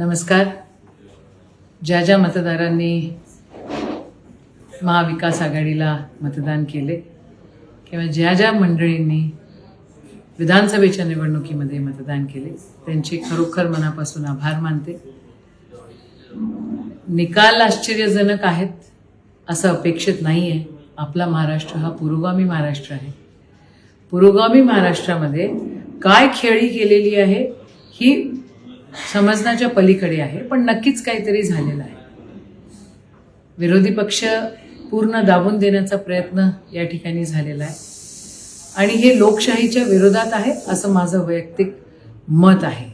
नमस्कार. ज्या ज्या मतदारांनी महाविकास आघाडीला मतदान केले किंवा ज्या ज्या मंडळींनी विधानसभेच्या निवडणुकीमध्ये मतदान केले त्यांचे खरोखर मनापासून आभार मानते. निकाल आश्चर्यजनक आहेत असं अपेक्षित नाही आहे. आपला महाराष्ट्र हा पुरोगामी महाराष्ट्र आहे. पुरोगामी महाराष्ट्रामध्ये काय खेळी केलेली आहे ही समजण्याच्या पलीकडे आहे, पण नक्कीच काहीतरी झालेलं आहे. विरोधी पक्ष पूर्ण दाबून देण्याचा प्रयत्न या ठिकाणी झालेला आहे आणि हे लोकशाहीच्या विरोधात आहे असं माझं वैयक्तिक मत आहे.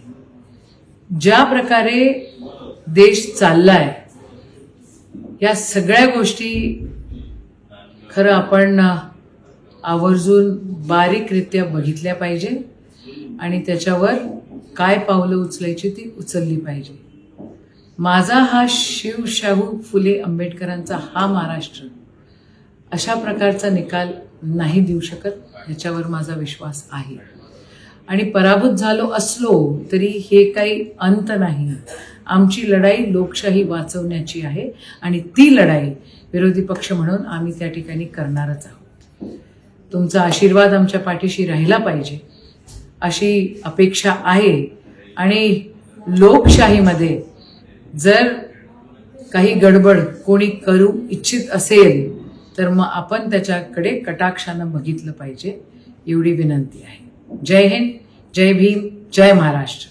ज्या प्रकारे देश चाललाय या सगळ्या गोष्टी खरं आपण आवर्जून बारीकरित्या बघितल्या पाहिजे आणि त्याच्यावर काय पावलं उचलायची ती उचलली पाहिजे. माझा हा शिवशाहू फुले आंबेडकरांचा हा महाराष्ट्र अशा प्रकारचा निकाल नाही देऊ शकत याच्यावर माझा विश्वास आहे. आणि पराभूत झालो असलो तरी हे काही अंत नाही. आमची लढाई लोकशाही वाचवण्याची आहे आणि ती लढाई विरोधी पक्ष म्हणून आम्ही त्या ठिकाणी करणारच आहोत. तुमचा आशीर्वाद आमच्या पाठीशी राहिला पाहिजे अशी अपेक्षा आहे. आणि लोकशाहीमध्ये जर काही गडबड कोणी करू इच्छित असेल तर मग आपण त्याच्याकडे कटाक्षानं बघितलं पाहिजे एवढी विनंती आहे. जय हिंद, जय भीम, जय महाराष्ट्र.